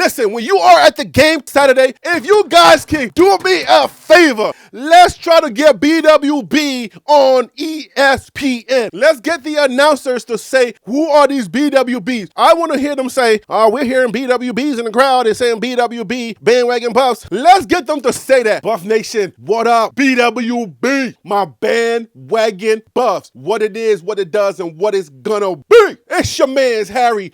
Listen, when you are at the game Saturday, if you guys can do me a favor, let's try to get BWB on ESPN. Let's get the announcers to say, who are these BWBs? I want to hear them say, we're hearing BWBs in the crowd. They're saying BWB, bandwagon buffs. Let's get them to say that. Buff Nation, what up? BWB, my bandwagon buffs. What it is, what it does, and what it's gonna be. It's your man's Harry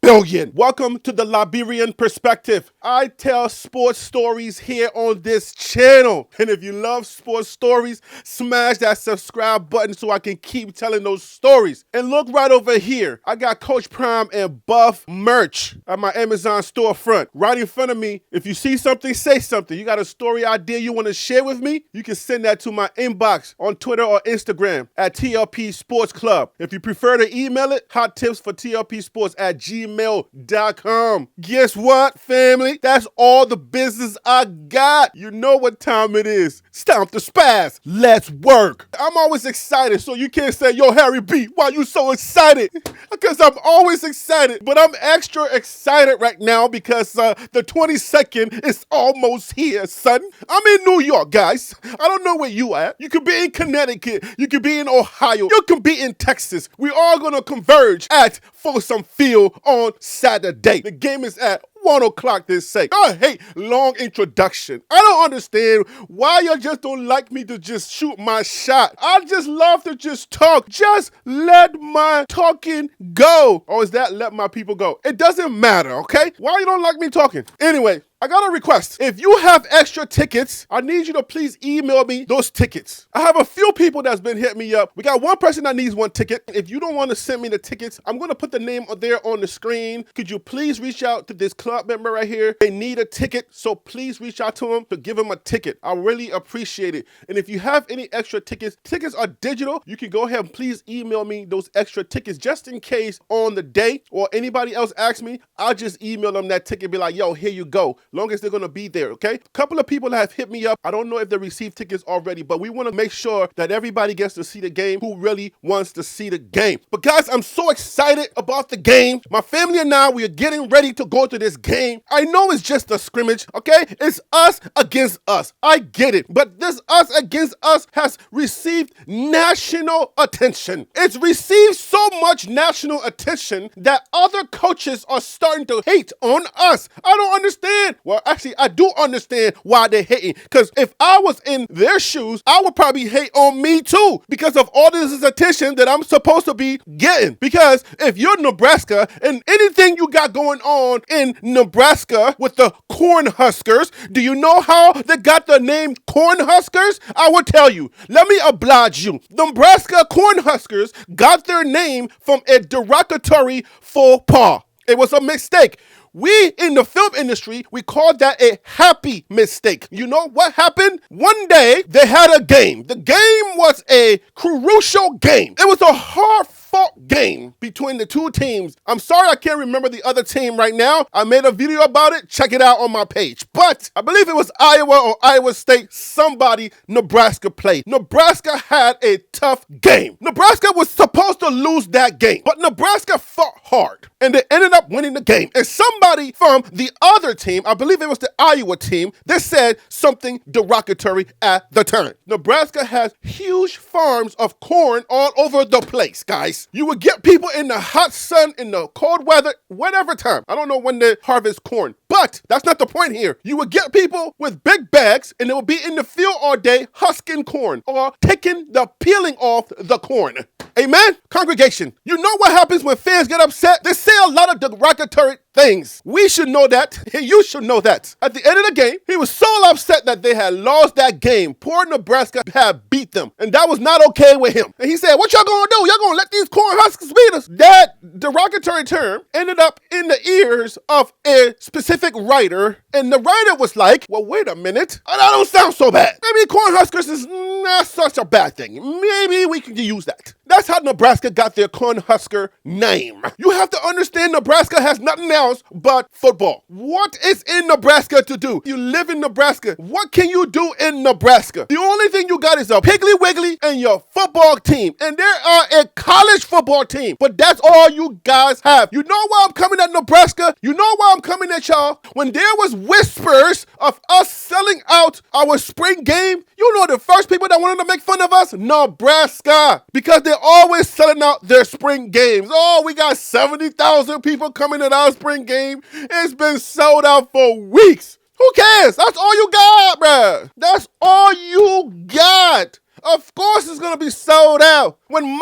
Billion. Welcome to the Liberian Perspective. I tell sports stories here on this channel. And if you love sports stories, smash that subscribe button so I can keep telling those stories. And look right over here. I got Coach Prime and Buff merch at my Amazon storefront. Right in front of me, if you see something, say something. You got a story idea you want to share with me? You can send that to my inbox on Twitter or Instagram at TLP Sports Club. If you prefer to email it, hot tips for TLP Sports at gmail.com. Guess what, family? That's all the business I got. You know what time it is. It's time to spaz. Let's work. I'm always excited, so you can't say, yo, Harry B, why you so excited? Because I'm always excited, but I'm extra excited right now because the 22nd is almost here, son. I'm in New York, guys. I don't know where you at. You could be in Connecticut. You could be in Ohio. You could be in Texas. We all gonna converge at Folsom Field on Saturday. The game is at 1 o'clock this second. I hate long introduction. I don't understand why you just don't like me to just shoot my shot. I just love to just talk. Just let my talking go. Or is that let my people go? It doesn't matter, okay? Why you don't like me talking? Anyway, I got a request. If you have extra tickets, I need you to please email me those tickets. I have a few people that's been hitting me up. We got one person that needs one ticket. If you don't want to send me the tickets, I'm going to put the name there on the screen. Could you please reach out to this club member right here? They need a ticket, so please reach out to him to give him a ticket. I really appreciate it. And if you have any extra tickets, tickets are digital. You can go ahead and please email me those extra tickets just in case on the day or anybody else asks me, I'll just email them that ticket and be like, yo, here you go. Long as they're going to be there, okay? A couple of people have hit me up. I don't know if they received tickets already, but we want to make sure that everybody gets to see the game who really wants to see the game. But guys, I'm so excited about the game. My family and I, we are getting ready to go to this game. I know it's just a scrimmage, okay? It's us against us. I get it. But this us against us has received national attention. It's received so much national attention that other coaches are starting to hate on us. I don't understand. Well, actually, I do understand why they're hating. Because if I was in their shoes, I would probably hate on me too because of all this attention that I'm supposed to be getting. Because if you're Nebraska and anything you got going on in Nebraska with the Cornhuskers, do you know how they got the name Cornhuskers? I will tell you. Let me oblige you. Nebraska Cornhuskers got their name from a derogatory faux pas. It was a mistake. We in the film industry, we call that a happy mistake. You know what happened? One day they had a game. The game was a crucial game. It was a hard-fought game between the two teams. I'm sorry I can't remember the other team right now. I made a video about it. Check it out on my page. But I believe it was Iowa or Iowa State. Somebody Nebraska played. Nebraska had a tough game. Nebraska was supposed to lose that game, but Nebraska fought hard. And they ended up winning the game. And somebody from the other team, I believe it was the Iowa team, they said something derogatory at the time. Nebraska has huge farms of corn all over the place, guys. You would get people in the hot sun, in the cold weather, whatever time. I don't know when they harvest corn, but that's not the point here. You would get people with big bags, and they would be in the field all day husking corn or taking the peeling off the corn. Amen? Congregation, you know what happens when fans get upset? They say a lot of derogatory things. We should know that. You should know that. At the end of the game, he was so upset that they had lost that game. Poor Nebraska had beat them. And that was not okay with him. And he said, what y'all gonna do? Y'all gonna let these Cornhuskers beat us? That derogatory term ended up in the ears of a specific writer. And the writer was like, well, wait a minute. That don't sound so bad. Maybe Cornhuskers is not such a bad thing. Maybe we can use that. That's how Nebraska got their Cornhusker name. You have to understand Nebraska has nothing else but football. What is in Nebraska to do? You live in Nebraska. What can you do in Nebraska? The only thing you got is a Piggly Wiggly and your football team. And there are a college football team. But that's all you guys have. You know why I'm coming at Nebraska? You know why I'm coming at y'all? When there was whispers of us selling out our spring game, you know the first people that wanted to make fun of us? Nebraska. Because they're always selling out their spring games. Oh, we got 70,000 people coming at our spring game. It's been sold out for weeks. Who cares? That's all you got, bruh. That's all you got. Of course it's going to be sold out. When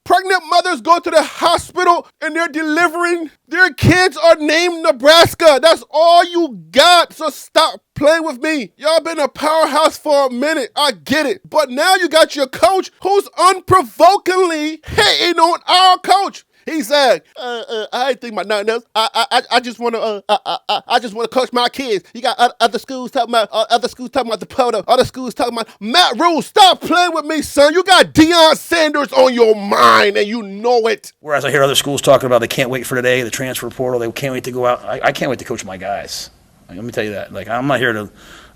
pregnant mothers go to the hospital and they're delivering, their kids are named Nebraska. That's all you got. So stop playing with me. Y'all been a powerhouse for a minute. I get it. But now you got your coach who's unprovokingly hating on our coach. He said, I ain't think about nothing else. I just want to coach my kids. You got other schools talking about the photo. Other schools talking about Matt Rhule. Stop playing with me, son. You got Deion Sanders on your mind, and you know it. Whereas I hear other schools talking about they can't wait for today, the transfer portal. They can't wait to go out. I can't wait to coach my guys. Let me tell you that.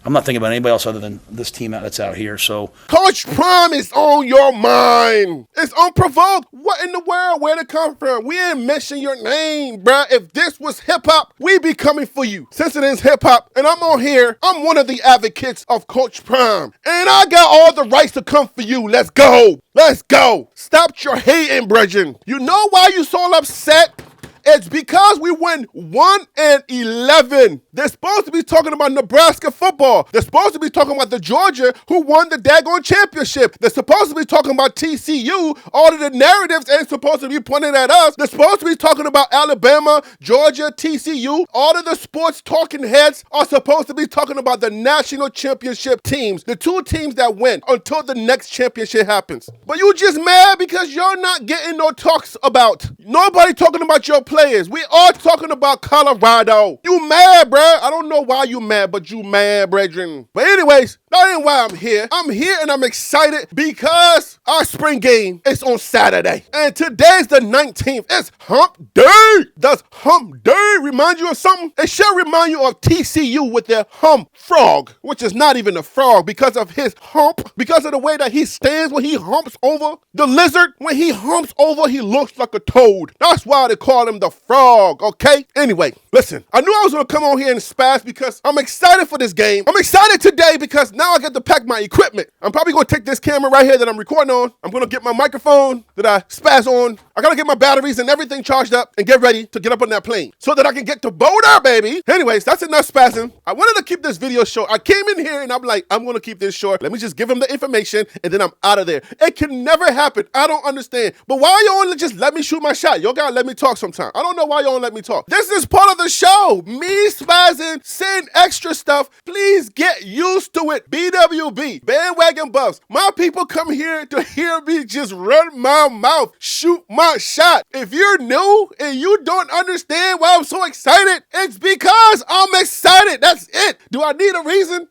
I'm not thinking about anybody else other than this team that's out here. So Coach Prime is on your mind. It's unprovoked. What in the world? Where'd it come from? We ain't mention your name, bruh. If this was hip-hop, we'd be coming for you. Since it is hip-hop, and I'm on here, I'm one of the advocates of Coach Prime. And I got all the rights to come for you. Let's go. Let's go. Stop your hating, brethren. You know why you so upset? It's because we went 1-11. They're supposed to be talking about Nebraska football. They're supposed to be talking about the Georgia who won the daggone championship. They're supposed to be talking about TCU. All of the narratives ain't supposed to be pointed at us. They're supposed to be talking about Alabama, Georgia, TCU. All of the sports talking heads are supposed to be talking about the national championship teams. The two teams that win until the next championship happens. But you just mad because you're not getting no talks about. Nobody talking about your players. We are talking about Colorado. You mad, bruh. I don't know why you mad, but you mad, brethren. But anyways, that ain't why I'm here. I'm here and I'm excited because our spring game is on Saturday. And today's the 19th. It's hump day. Does hump day remind you of something? It should remind you of TCU with their hump frog, which is not even a frog because of his hump, because of the way that he stands when he humps over. The lizard, when he humps over, he looks like a toad. That's why they call him the frog, okay? Anyway, listen, I knew I was going to come on here and spaz because I'm excited for this game. I'm excited today because now I get to pack my equipment. I'm probably going to take this camera right here that I'm recording on. I'm going to get my microphone that I spaz on. I got to get my batteries and everything charged up and get ready to get up on that plane so that I can get to Boulder, baby. Anyways, that's enough spazzing. I wanted to keep this video short. I came in here and I'm like, I'm going to keep this short. Let me just give him the information and then I'm out of there. It can never happen. I don't understand. But why y'all only just let me shoot my shot? Y'all got to let me talk sometime. I don't know why y'all don't let me talk. This is part of the show. Me spazzing, saying extra stuff. Please get used to it. BWB, bandwagon buffs. My people come here to hear me just run my mouth, shoot my shot. If you're new and you don't understand why I'm so excited, it's because I'm excited. That's it. Do I need a reason?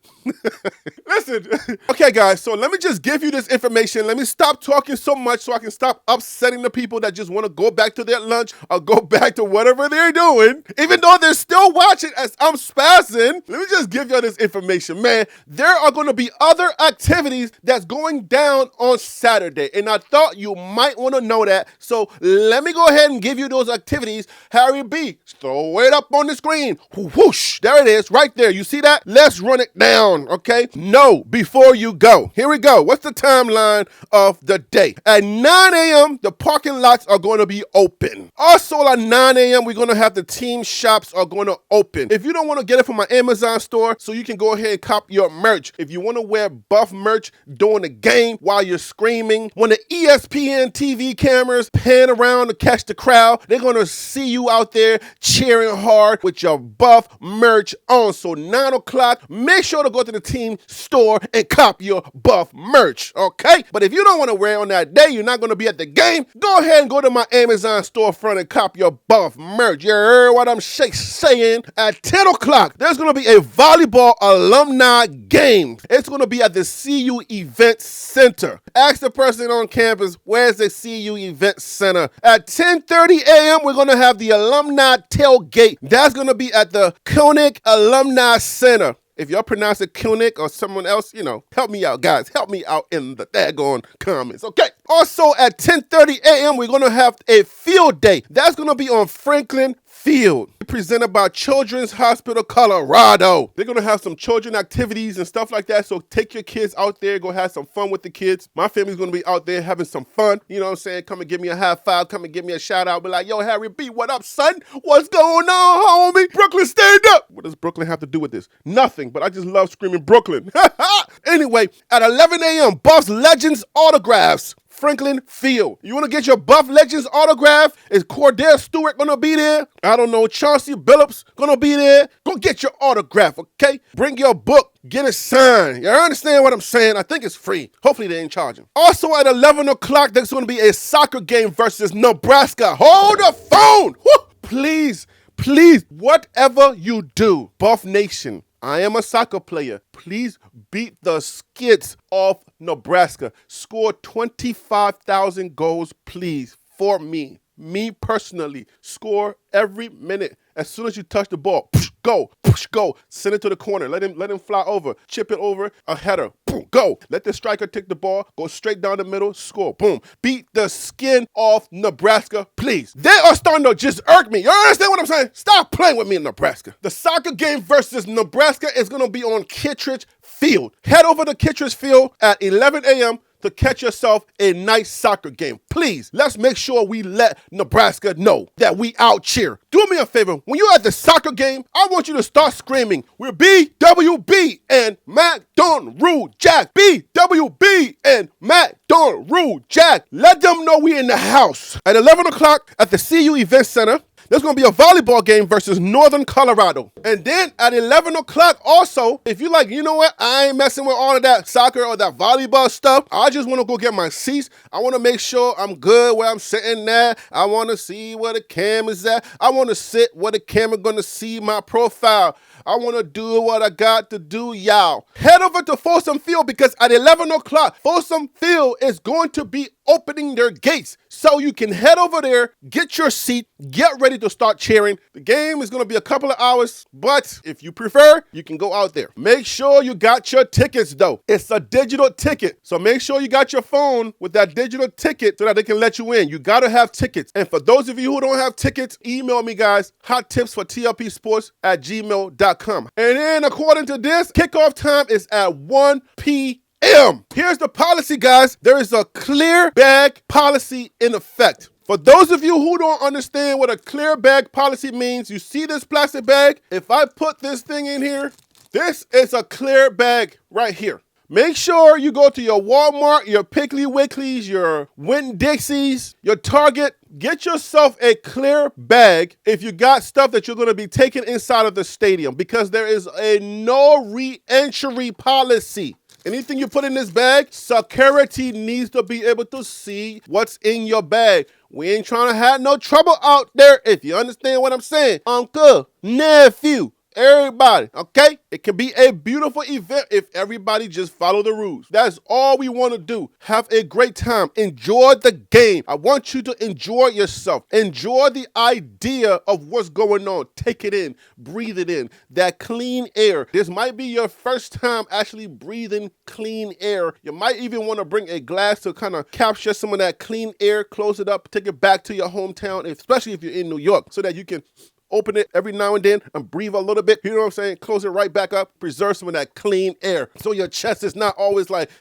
Listen, okay guys, so let me just give you this information. Let me stop talking so much so I can stop upsetting the people that just want to go back to their lunch or go back to whatever they're doing, even though they're still watching as I'm spazzing. Let me just give y'all this information, man. There are going to be other activities that's going down on Saturday, and I thought you might want to know that, so let me go ahead and give you those activities. Harry B, throw it up on the screen. Whoosh, there it is, right there. You see that? Let's run it down. Okay? No, before you go. Here we go. What's the timeline of the day? At 9 a.m., the parking lots are going to be open. Also at 9 a.m., we're going to have the team shops are going to open. If you don't want to get it from my Amazon store, so you can go ahead and cop your merch. If you want to wear buff merch during the game while you're screaming, when the ESPN TV cameras pan around to catch the crowd, they're going to see you out there cheering hard with your buff merch on. So 9 o'clock, make sure to go go to the team store and cop your Buff merch, okay? But if you don't want to wear it on that day, you're not going to be at the game, go ahead and go to my Amazon storefront and cop your Buff merch. You heard what I'm saying? At 10 o'clock, there's going to be a volleyball alumni game. It's going to be at the CU Event Center. Ask the person on campus, where's the CU Event Center? At 10:30 a.m., we're going to have the alumni tailgate. That's going to be at the Koenig Alumni Center. If y'all pronounce it Koenig or someone else, help me out, guys. Help me out in the daggone comments, okay? Also, at 10:30 a.m., we're going to have a field day. That's going to be on Franklin Field, presented by Children's Hospital Colorado. They're going to have some children activities and stuff like that, so take your kids out there, go have some fun with the kids. My family's going to be out there having some fun, you know what I'm saying? Come and give me a high five, come and give me a shout out, be like, yo, Harry B, what up, son? What's going on, homie? Brooklyn, stand up! What does Brooklyn have to do with this? Nothing, but I just love screaming Brooklyn. Anyway, at 11 a.m., Buffs Legends Autographs. Franklin Field. You want to get your Buff Legends autograph? Is Cordell Stewart going to be there? I don't know. Chauncey Billups going to be there? Go get your autograph, okay? Bring your book. Get it signed. You understand what I'm saying? I think it's free. Hopefully they ain't charging. Also at 11 o'clock, there's going to be a soccer game versus Nebraska. Hold the phone. Woo! Please, whatever you do, Buff Nation, I am a soccer player. Please beat the Skits of Nebraska. Score 25,000 goals, please, for me. Me personally. Score every minute. As soon as you touch the ball, go. Send it to the corner. Let him fly over. Chip it over. A header. Boom, go. Let the striker take the ball. Go straight down the middle. Score. Boom. Beat the skin off Nebraska, please. They are starting to just irk me. You understand what I'm saying? Stop playing with me in Nebraska. The soccer game versus Nebraska is going to be on Kittredge Field. Head over to Kittredge Field at 11 a.m. to catch yourself a nice soccer game. Please, let's make sure we let Nebraska know that we out cheer. Do me a favor. When you're at the soccer game, I want you to start screaming, we're BWB and Matt Rhule Jack. BWB and Matt Rhule Jack. Let them know we in the house. At 11 o'clock at the CU Event Center, there's going to be a volleyball game versus Northern Colorado. And then at 11 o'clock also, if you're like, you know what, I ain't messing with all of that soccer or that volleyball stuff. I just want to go get my seats. I want to make sure I'm good where I'm sitting at. I want to see where the camera's at. I want to sit where the camera going to see my profile. I want to do what I got to do, y'all. Head over to Folsom Field because at 11 o'clock, Folsom Field is going to be opening their gates. So you can head over there, get your seat, get ready to start cheering. The game is going to be a couple of hours, but if you prefer, you can go out there. Make sure you got your tickets, though. It's a digital ticket. So make sure you got your phone with that digital ticket so that they can let you in. You got to have tickets. And for those of you who don't have tickets, email me, guys, hottipsfortlpsports@gmail.com. And then according to this, kickoff time is at 1 p.m. Here's the policy, guys. There is a clear bag policy in effect. For those of you who don't understand what a clear bag policy means, you see this plastic bag? If I put this thing in here, this is a clear bag right here. Make sure you go to your Walmart, your Piggly Wigglies, your Winn-Dixies, your Target. Get yourself a clear bag if you got stuff that you're going to be taking inside of the stadium because there is a no re-entry policy. Anything you put in this bag, security needs to be able to see what's in your bag. We ain't trying to have no trouble out there, if you understand what I'm saying. Uncle, nephew, everybody, okay? It can be a beautiful event if everybody just follow the rules. That's all we want to do. Have a great time. Enjoy the game. I want you to enjoy yourself. Enjoy the idea of what's going on. Take it in. Breathe it in. That clean air. This might be your first time actually breathing clean air. You might even want to bring a glass to kind of capture some of that clean air. Close it up. Take it back to your hometown, especially if you're in New York, so that you can open it every now and then and breathe a little bit. You know what I'm saying? Close it right back up. Preserve some of that clean air. So your chest is not always like,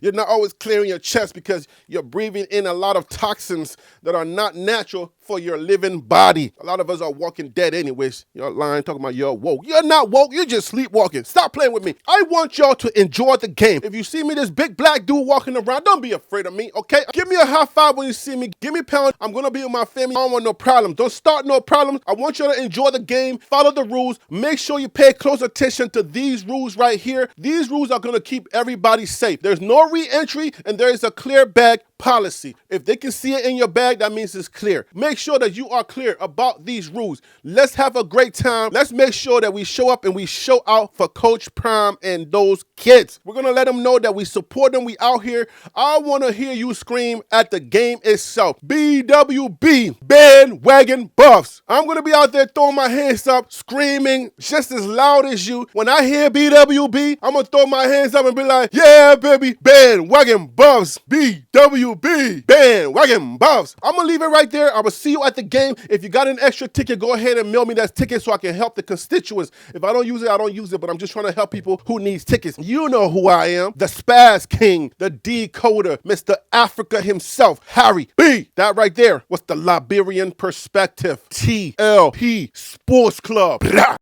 you're not always clearing your chest because you're breathing in a lot of toxins that are not natural for your living body. A lot of us are walking dead anyways. You're lying, talking about you're woke. You're not woke, you're just sleepwalking. Stop playing with me. I want y'all to enjoy the game. If you see me, this big black dude walking around, don't be afraid of me, okay? Give me a high five when you see me. Give me a pound. I'm gonna be with my family. I don't want no problems. Don't start no problems. I want you to enjoy the game, follow the rules. Make sure you pay close attention to these rules right here. These rules are gonna keep everybody safe. There's no re-entry and there is a clear bag policy. If they can see it in your bag, that means it's clear. Make sure that you are clear about these rules. Let's have a great time. Let's make sure that we show up and we show out for Coach Prime and those kids. We're going to let them know that we support them. We out here. I want to hear you scream at the game itself. BWB, bandwagon buffs. I'm going to be out there throwing my hands up, screaming just as loud as you. When I hear BWB, I'm going to throw my hands up and be like, yeah, baby, bandwagon buffs, BWB. Bandwagon buffs. I'm gonna leave it right there. I will see you at the game. If you got an extra ticket, go ahead and mail me that ticket so I can help the constituents. If I don't use it, I don't use it, but I'm just trying to help people who needs tickets. You know who I am. The Spazz King, the decoder, Mr. Africa himself, Harry B. That right there was the Liberian perspective. TLP Sports Club. Blah.